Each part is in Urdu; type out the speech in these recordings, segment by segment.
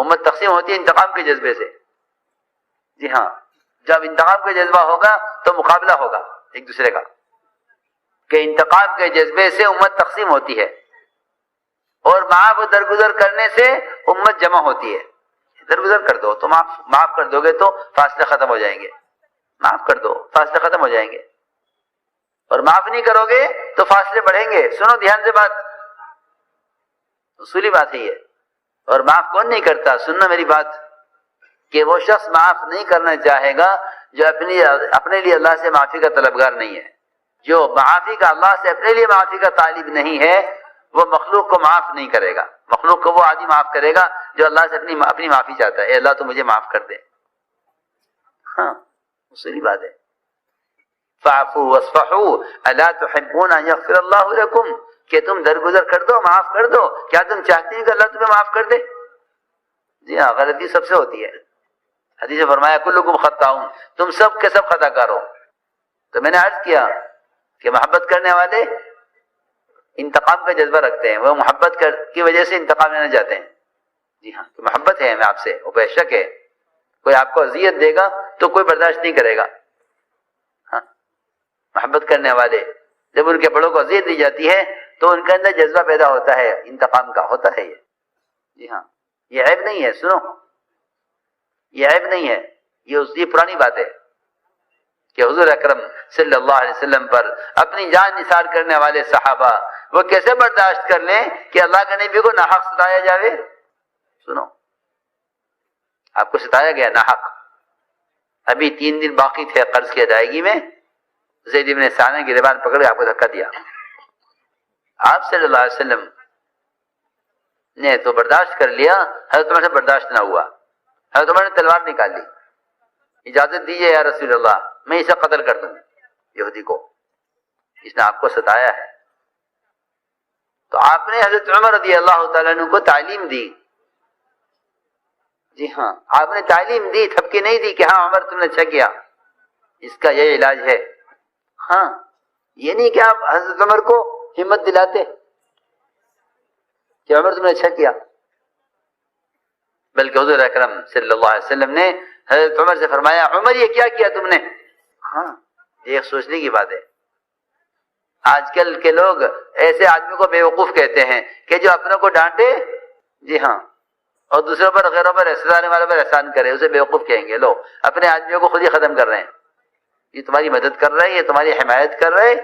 امت تقسیم ہوتی ہے انتقام کے جذبے سے. جی ہاں، جب انتقام کا جذبہ ہوگا تو مقابلہ ہوگا ایک دوسرے کا، کہ انتقام کے جذبے سے امت تقسیم ہوتی ہے، اور معاف و درگزر کرنے سے امت جمع ہوتی ہے. درگزر کر دو تو معاف کر دو گے تو فاصلے ختم ہو جائیں گے، معاف کر دو فاصلے ختم ہو جائیں گے، اور معاف نہیں کرو گے تو فاصلے بڑھیں گے. سنو دھیان سے بات، اصولی بات ہی ہے. اور معاف کون نہیں کرتا؟ سننا میری بات، کہ وہ شخص معاف نہیں کرنا چاہے گا جو اپنے لیے اللہ سے معافی کا طلبگار نہیں ہے. جو معافی کا اللہ سے اپنے لیے معافی کا طالب نہیں ہے وہ مخلوق کو معاف نہیں کرے گا. مخلوق کو وہ آدمی معاف کرے گا جو اللہ سے اپنی معافی چاہتا ہے. اے اللہ تو مجھے معاف کر دے. ہاں اصولی بات ہے. فاعفوا واصفحوا الا تحبون ان یغفر اللہ لکم، کہ تم درگزر کر دو، معاف کر دو. کیا تم چاہتے ہیں کہ اللہ تمہیں معاف کر دے؟ جی ہاں، غلطی سب سے ہوتی ہے. حدیث میں فرمایا کلکم خطاؤن، تم سب کے سب خطا کار ہو. تو میں نے عرض کیا کہ محبت کرنے والے انتقام کا جذبہ رکھتے ہیں، وہ محبت کی وجہ سے انتقام لینا چاہتے ہیں. جی ہاں، کہ محبت ہے ہمیں آپ سے، وہ بے شک ہے. کوئی آپ کو اذیت دے گا تو کوئی برداشت نہیں کرے گا. ہاں، محبت کرنے والے جب ان کے بڑوں کو اذیت دی جاتی ہے تو ان کے اندر جذبہ پیدا ہوتا ہے انتقام کا، ہوتا ہے یہ. جی ہاں، یہ عیب نہیں ہے. سنو، یہ عیب نہیں ہے، یہ پرانی بات ہے کہ حضور اکرم صلی اللہ علیہ وسلم پر اپنی جان نثار کرنے والے صحابہ وہ کیسے برداشت کر لیں کہ اللہ کے نبی کو ناحق ستایا جاوے. سنو، آپ کو ستایا گیا ناحق. ابھی 3 دن باقی تھے قرض کی ادائیگی میں، زید بن ثابت کی گریبان پکڑ کے آپ کو دھکا دیا. آپ صلی اللہ علیہ وسلم نے تو برداشت کر لیا، حضرت عمر سے برداشت نہ ہوا. حضرت عمر نے تلوار نکال لی. اجازت دیجیے یا رسول اللہ، میں اسے قتل کر دوں، یہودی کو، اس نے آپ کو ستایا ہے. تو آپ نے حضرت عمر رضی اللہ تعالیٰ عنہ کو تعلیم دی. جی ہاں، آپ نے تعلیم دی، تھپکی نہیں دی کہ ہاں عمر تم نے اچھا کیا، اس کا یہ علاج ہے. ہاں، یہ نہیں کہ آپ حضرت عمر کو ہمت دلاتے کہ عمر تم نے اچھا کیا، بلکہ حضور اکرم صلی اللہ علیہ وسلم نے حضرت عمر سے فرمایا عمر یہ کیا کیا تم نے. ہاں، یہ ایک سوچنے کی بات ہے. آج کل کے لوگ ایسے آدمی کو بیوقوف کہتے ہیں کہ جو اپنے کو ڈانٹے، جی ہاں، اور دوسروں پر غیروں پر احسان کرنے والوں پر احسان کرے، اسے بیوقوف کہیں گے. لو، اپنے آدمیوں کو خود ہی ختم کر رہے ہیں. یہ تمہاری مدد کر رہے ہیں، یہ تمہاری حمایت کر رہے.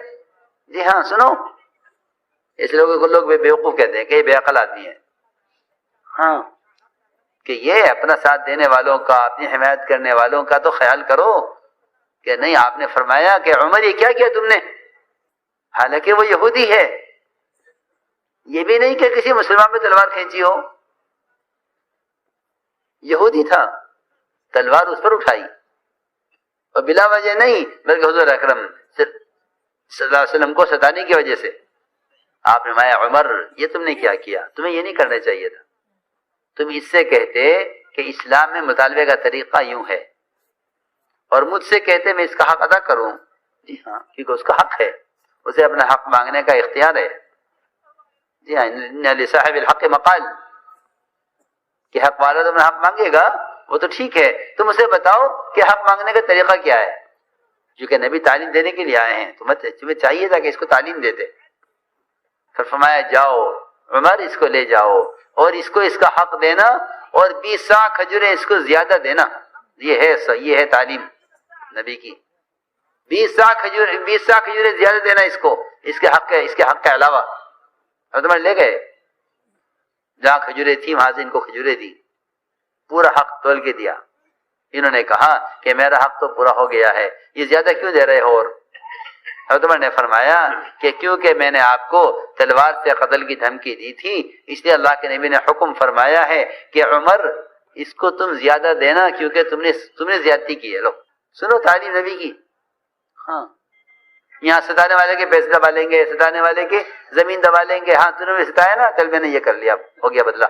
جی ہاں، سنو، اس لوگوں کو لوگ بیوقوف کہتے ہیں کہ یہ بے عقل آدمی ہے. ہاں، کہ یہ اپنا ساتھ دینے والوں کا، اپنی حمایت کرنے والوں کا تو خیال کرو کہ نہیں. آپ نے فرمایا کہ عمر یہ کیا کیا تم نے، حالانکہ وہ یہودی ہے. یہ بھی نہیں کہ کسی مسلمان پہ تلوار کھینچی ہو، یہودی تھا، تلوار اس پر اٹھائی، اور بلا وجہ نہیں، بلکہ حضور اکرم صلی اللہ علیہ وسلم کو ستانے کی وجہ سے. آپ نے فرمایا عمر یہ تم نے کیا کیا، تمہیں یہ نہیں کرنا چاہیے تھا. تم اس سے کہتے کہ اسلام میں مطالبے کا طریقہ یوں ہے، اور مجھ سے کہتے میں اس کا حق ادا کروں. جی ہاں، کیونکہ اس کا حق ہے، اسے اپنا حق مانگنے کا اختیار ہے. جی ہاں، ان لصاحب الحق مقال، کہ حق والا تمہیں حق مانگے گا وہ تو ٹھیک ہے، تم اسے بتاؤ کہ حق مانگنے کا طریقہ کیا ہے. کیونکہ نبی تعلیم دینے کے لیے آئے ہیں، تمہیں چاہیے تھا کہ اس کو تعلیم دیتے. پھر فرمایا جاؤ عمر اس کو لے جاؤ اور اس کو اس کا حق دینا، اور 20 سا کھجوریں اس کو زیادہ دینا. یہ ہے تعلیم نبی کی. 20 سا کھجوریں زیادہ دینا اس کو، اس کے حق کے علاوہ. اب تمہیں لے گئے جہاں کھجوریں تھی وہاں سے ان کو کھجوریں دی، پورا حق تول کے دیا. انہوں نے کہا کہ میرا حق تو پورا ہو گیا ہے، یہ زیادہ کیوں دے رہے ہو؟ اور حضرت عمر نے فرمایا کہ کیونکہ میں نے آپ کو تلوار سے قتل کی دھمکی دی تھی، اس لیے اللہ کے نبی نے حکم فرمایا ہے کہ عمر اس کو تم زیادہ دینا، کیونکہ تم نے زیادتی کی ہے. لو سنو تعلیم نبی کی. ہاں، یہاں ستانے والے کے پیسے دبا لیں گے، ستانے والے کے زمین دبا لیں گے. ہاں تم نے ستایا نا، کل میں نے یہ کر لیا، ہو گیا بدلہ.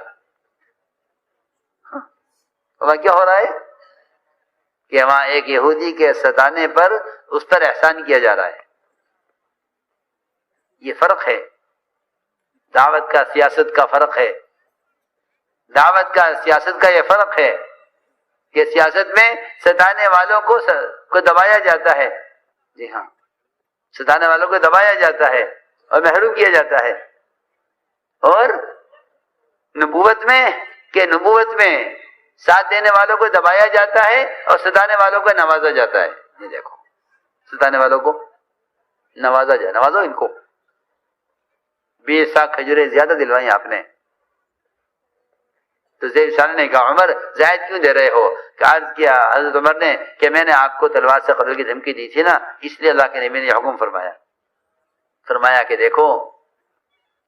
وہاں کیا ہو رہا ہے کہ وہاں ایک یہودی کے ستانے پر اس پر احسان کیا جا رہا ہے. یہ فرق ہے، دعوت کا، سیاست کا فرق ہے. دعوت کا سیاست کا یہ فرق ہے کہ سیاست میں ستانے والوں کو دبایا جاتا ہے، جی ہاں، ستانے والوں کو دبایا جاتا ہے اور محروم کیا جاتا ہے، اور نبوت میں ساتھ دینے والوں کو دبایا جاتا ہے اور ستانے والوں کو نوازا جاتا ہے۔ یہ دیکھو، ستانے والوں کو نوازو ان کو۔ 20 ساکھ کھجوریں زیادہ دلوائیں آپ نے۔ تو زید شاہ نے کہا عمر زائد کیوں دے رہے ہو؟ کہ عرض کیا حضرت عمر نے کہ میں نے آپ کو تلوار سے قتل کی دھمکی دی تھی نا، اس لیے اللہ کے نبی نے یہ حکم فرمایا کہ دیکھو،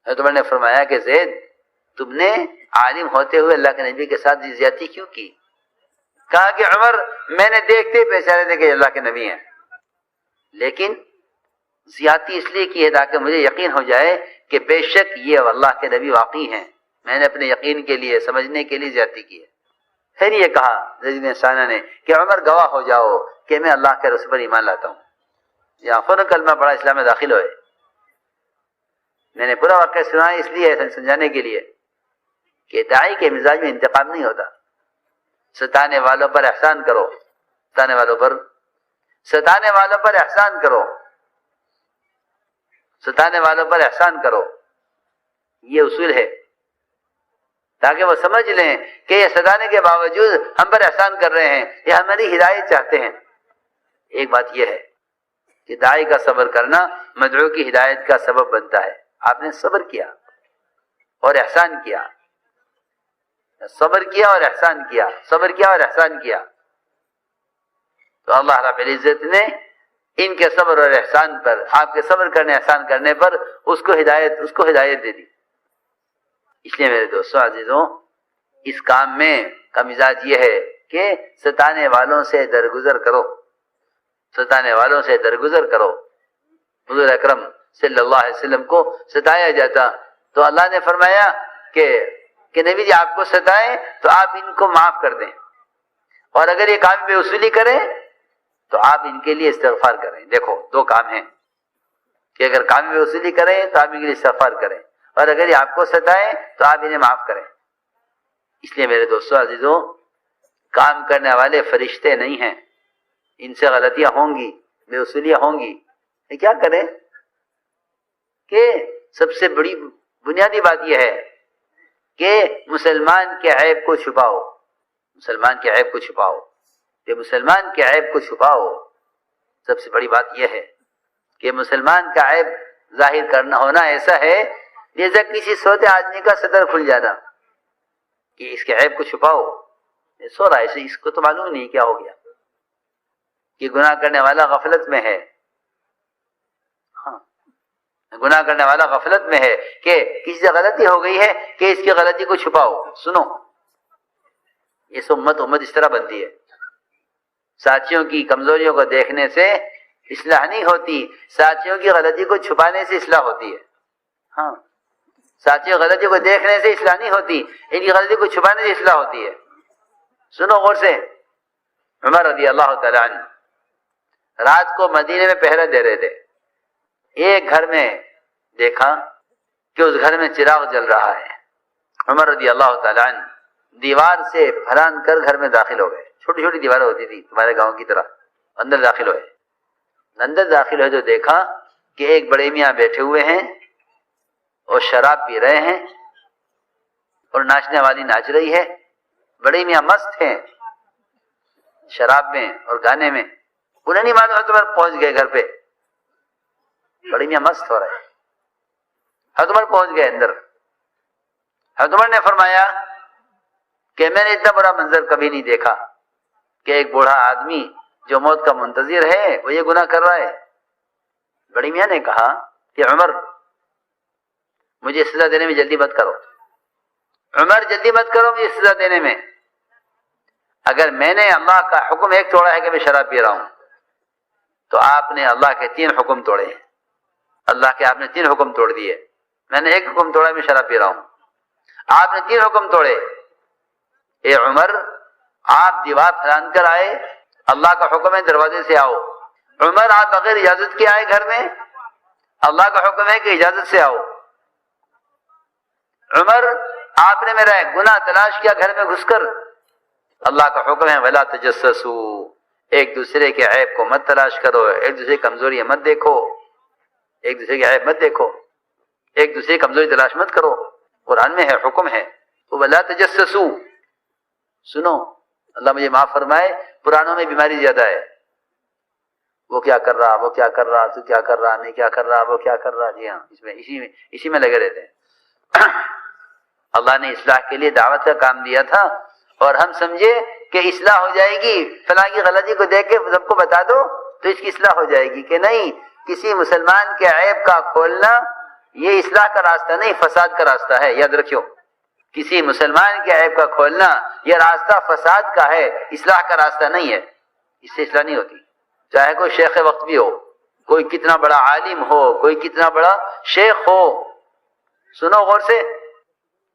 حضرت عمر نے فرمایا کہ زید تم نے عالم ہوتے ہوئے اللہ کے نبی کے ساتھ زیادتی کیوں کی؟ کہا کہ عمر میں نے دیکھتے پہچانے تھے کہ اللہ کے نبی ہیں، لیکن زیادتی اس لیے کی ہے تاکہ مجھے یقین ہو جائے کہ بے شک یہ اللہ کے نبی واقعی ہیں، میں نے اپنے یقین کے لیے سمجھنے کے لیے زیادتی کی ہے۔ پھر یہ کہا زید بن ثانیہ نے کہ عمر گواہ ہو جاؤ کہ میں اللہ کے رسول پر ایمان لاتا ہوں، یا فوراً کلمہ پڑھا، اسلام میں داخل ہوئے۔ میں نے پورا واقعہ سنا اس لیے سمجھانے کے لیے کہ داعی کے مزاج میں انتقام نہیں ہوتا۔ ستانے والوں پر احسان کرو، ستانے والوں پر احسان کرو، ستانے والوں پر احسان کرو، یہ اصول ہے، تاکہ وہ سمجھ لیں کہ یہ ستانے کے باوجود ہم پر احسان کر رہے ہیں، یہ ہماری ہدایت چاہتے ہیں۔ ایک بات یہ ہے کہ داعی کا صبر کرنا مدعو کی ہدایت کا سبب بنتا ہے۔ آپ نے صبر کیا اور احسان کیا، صبر کیا اور احسان کیا، تو اللہ رب العزت نے ان کے صبر اور احسان پر، آپ کے صبر کرنے احسان کرنے پر اس کو ہدایت دے دی۔ اس لیے میرے دوستوں عزیزوں، اس کام میں کا مزاج یہ ہے کہ ستانے والوں سے درگزر کرو، حضور اکرم صلی اللہ علیہ وسلم کو ستایا جاتا تو اللہ نے فرمایا کہ نبی جی آپ کو ستائیں تو آپ ان کو معاف کر دیں، اور اگر یہ کام بے وصولی کریں تو آپ ان کے لیے استغفار کریں۔ دیکھو، دو کام ہیں کہ اگر کام بے وصولی کریں تو آپ ان کے لیے استغفار کریں، اور اگر یہ آپ کو ستائیں تو آپ انہیں معاف کریں۔ اس لیے میرے دوستو عزیزوں، کام کرنے والے فرشتے نہیں ہیں، ان سے غلطیاں ہوں گی، بے وصولیاں ہوں گی، یہ کیا کریں کہ سب سے بڑی بنیادی بات یہ ہے کہ مسلمان کے عیب کو چھپاؤ، سب سے بڑی بات یہ ہے کہ مسلمان کا عیب ظاہر کرنا ہونا ایسا ہے جیسا کسی سوتے آدمی کا صدر کھل جانا، کہ اس کے عیب کو چھپاؤ، یہ سو رہا ہے، اس کو تو معلوم نہیں کیا ہو گیا، کہ گناہ کرنے والا غفلت میں ہے، گناہ کرنے والا غفلت میں ہے کہ کسی سے غلطی ہو گئی ہے کہ اس کی غلطی کو چھپاؤ۔ سنو، یہ امت اس طرح بنتی ہے، ساتھیوں کی کمزوریوں کو دیکھنے سے اصلاح نہیں ہوتی، ساتھیوں کی غلطی کو چھپانے سے اصلاح ہوتی ہے۔ ہاں، ساتھیوں کی غلطی کو دیکھنے سے اصلاح نہیں ہوتی، ان کی غلطی کو چھپانے سے اصلاح ہوتی ہے۔ سنو غور سے، عمر رضی اللہ تعالیٰ عنہ رات کو مدینے میں پہرہ دے رہے تھے، ایک گھر میں دیکھا کہ اس گھر میں چراغ جل رہا ہے۔ عمر رضی اللہ تعالیٰ عنہ دیوار سے پھلان کر گھر میں داخل ہو گئے، چھوٹی چھوٹی دیواریں ہوتی تھی تمہارے گاؤں کی طرح، اندر داخل ہوئے تو دیکھا کہ ایک بڑے میاں بیٹھے ہوئے ہیں اور شراب پی رہے ہیں، اور ناچنے والی ناچ رہی ہے، بڑے میاں مست ہیں شراب میں اور گانے میں، انہیں نہیں معلوم حضرت عمر پہنچ گئے گھر پہ، بڑے میاں مست ہو رہے ہیں، حضرت عمر پہنچ گئے اندر۔ حضرت عمر نے فرمایا کہ میں نے اتنا بڑا منظر کبھی نہیں دیکھا کہ ایک بوڑھا آدمی جو موت کا منتظر ہے وہ یہ گناہ کر رہا ہے۔ بڑی میاں نے کہا کہ عمر مجھے سزا دینے میں جلدی مت کرو، مجھے سزا دینے میں، اگر میں نے اللہ کا حکم ایک توڑا ہے کہ میں شراب پی رہا ہوں، تو آپ نے اللہ کے 3 حکم توڑے ہیں، آپ نے 3 حکم توڑ دیے، میں نے ایک حکم توڑا، میں شراب پی رہا ہوں، آپ نے 3 حکم توڑے۔ اے عمر، آپ دیوار پھلان کر آئے، اللہ کا حکم ہے دروازے سے آؤ۔ عمر، آپ بغیر اجازت کے آئے گھر میں، اللہ کا حکم ہے کہ اجازت سے آؤ۔ عمر، آپ نے میرا ایک گناہ تلاش کیا گھر میں گھس کر. اللہ کا حکم ہے ولا تجسسوا، ایک دوسرے کے عیب کو مت تلاش کرو، ایک دوسرے کی کمزوری مت دیکھو، ایک دوسرے کے عیب مت دیکھو، ایک دوسرے کی کمزوری تلاش مت کرو. قرآن میں ہے، حکم ہے. تو ولا تجسسوا. سنو، اللہ مجھے معاف فرمائے، پرانوں میں بیماری زیادہ ہے. وہ کیا کر رہا، وہ کیا کر رہا، تو کیا کر رہا، میں کیا کر رہا، وہ کیا کر رہا. جی ہاں، اسی میں لگے رہتے ہیں. اللہ نے اصلاح کے لیے دعوت کا کام دیا تھا، اور ہم سمجھے کہ اصلاح ہو جائے گی، فلاں کی غلطی کو دیکھ کے سب کو بتا دو تو اس کی اصلاح ہو جائے گی. کہ نہیں، کسی مسلمان کے عیب کا کھولنا یہ اصلاح کا راستہ نہیں، فساد کا راستہ ہے. یاد رکھیو، کسی مسلمان کے عیب کا کھولنا یہ راستہ فساد کا ہے، اصلاح کا راستہ نہیں ہے. اس سے اصلاح نہیں ہوتی، چاہے کوئی شیخ وقت بھی ہو، کوئی کتنا بڑا عالم ہو، کوئی کتنا بڑا شیخ ہو. سنو غور سے،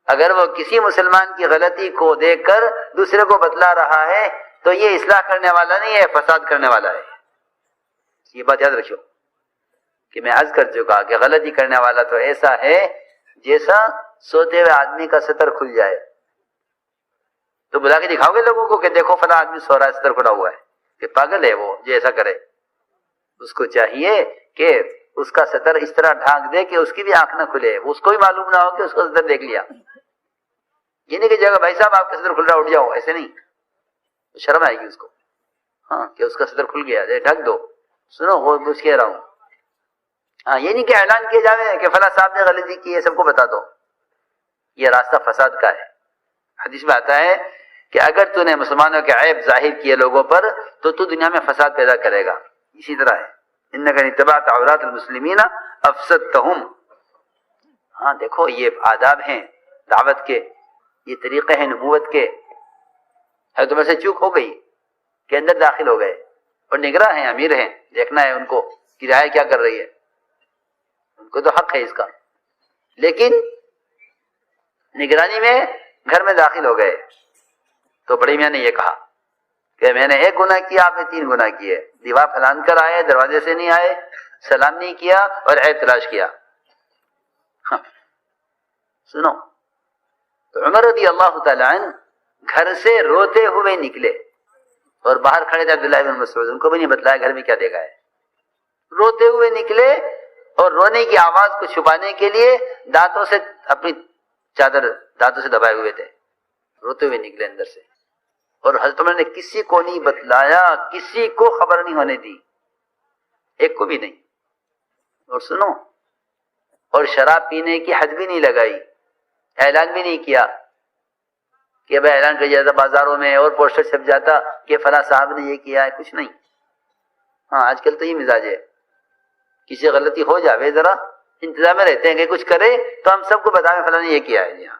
اگر وہ کسی مسلمان کی غلطی کو دیکھ کر دوسرے کو بتلا رہا ہے تو یہ اصلاح کرنے والا نہیں ہے، فساد کرنے والا ہے. یہ بات یاد رکھو کہ میں عرض کر چکا کہ غلطی کرنے والا تو ایسا ہے جیسا سوتے ہوئے آدمی کا ستر کھل جائے. تو بلا کے دکھاؤ گے لوگوں کو کہ دیکھو فلاں آدمی سو رہا ہے، ستر کھلا ہوا ہے، کہ پاگل ہے وہ جو ایسا کرے. اس کو چاہیے کہ اس کا ستر اس طرح ڈھانک دے کہ اس کی بھی آنکھ نہ کھلے، اس کو بھی معلوم نہ ہو کہ اس کا ستر دیکھ لیا. یہ نہیں کہ جگہ بھائی صاحب آپ کا ستر کھل رہا اٹھ جاؤ، ایسے نہیں. شرم آئے گی اس کو، ہاں، کہ اس کا ستر کھل گیا، ڈھک دو. سنو وہ کچھ کہہ رہا ہوں. ہاں، یہ نہیں کہ اعلان کیا جاوے کہ فلاں صاحب نے غلطی کی ہے، سب کو بتا دو. یہ راستہ فساد کا ہے. حدیث میں آتا ہے کہ اگر تو نے مسلمانوں کے عیب ظاہر کیے لوگوں پر تو دنیا میں فساد پیدا کرے گا. اسی طرح ہے انک ان اتبعت عورات المسلمین افسدتہم. ہاں دیکھو، یہ آداب ہیں دعوت کے، یہ طریقے ہیں نبوت کے. ہے تمہیں سے چوک ہو گئی کہ اندر داخل ہو گئے، اور نگراں ہیں، امیر ہیں، دیکھنا ہے ان کو کہ رعایا کیا کر رہی ہے. ان کو تو حق ہے اس کا، لیکن نگرانی میں گھر میں داخل ہو گئے تو بڑی میاں نے یہ کہا کہ میں نے ایک گناہ کیا، آپ نے 3 گناہ کیے. دیوار پھلان کر آئے، دروازے سے نہیں آئے، سلام نہیں کیا، اور عیب تلاش کیا. ہاں. سنو، تو عمر رضی اللہ تعالی عنہ گھر سے روتے ہوئے نکلے، اور باہر کھڑے تھے عبداللہ بن مسعود، ان کو بھی نہیں بتلایا گھر میں کیا دیکھا ہے. روتے ہوئے نکلے، اور رونے کی آواز کو چھپانے کے لیے دانتوں سے اپنی چادر دانتوں سے دبائے ہوئے تھے. روتے ہوئے نکلے اندر سے، اور حضرت عمر نے کسی کو نہیں بتلایا، کسی کو خبر نہیں ہونے دی، ایک کو بھی نہیں. اور سنو، اور شراب پینے کی حد بھی نہیں لگائی، اعلان بھی نہیں کیا کہ بھائی اعلان کر جاتا بازاروں میں اور پوسٹر چھپ جاتا کہ فلاں صاحب نے یہ کیا ہے، کچھ نہیں. ہاں، آج کل تو یہ مزاج ہے، کسی غلطی ہو جاوے ذرا انتظار میں رہتے ہیں کہ کچھ کرے تو ہم سب کو بتائیں فلاں نے یہ کیا ہے. جی ہاں،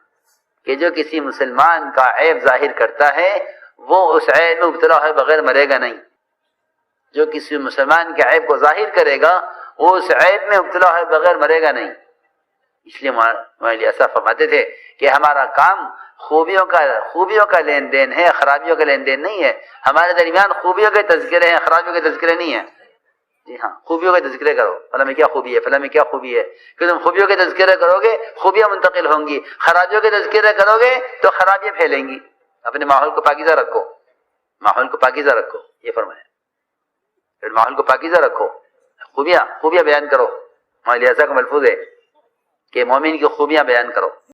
کہ جو کسی مسلمان کا عیب ظاہر کرتا ہے وہ اس عیب میں مبتلا ہوئے بغیر مرے گا نہیں. جو کسی مسلمان کے عیب کو ظاہر کرے گا وہ اس عیب میں مبتلا ہوئے بغیر مرے گا نہیں. اس لیے مولانا صاحب فرماتے تھے کہ ہمارا کام خوبیوں کا لین دین ہے، خرابیوں کا لین دین نہیں ہے. ہمارے درمیان خوبیوں کے تذکرے ہیں، خرابیوں کے تذکرے نہیں ہیں. جی ہاں، خوبیوں کے تذکرے کرو، فلاں میں کیا خوبی ہے، فلاں میں کیا خوبی ہے. کہ تم خوبیوں کے تذکرے کرو گے خوبیاں منتقل ہوں گی، خرابیوں کے تذکرے کرو گے تو خرابیاں پھیلیں گی. اپنے ماحول کو پاکیزہ رکھو، ماحول کو پاکیزہ رکھو، یہ فرمایا. پھر ماحول کو پاکیزہ رکھو، خوبیاں بیان کرو. ہمارے لہٰذا کا ملفوظ ہے کہ مومن کی خوبیاں بیان کرو.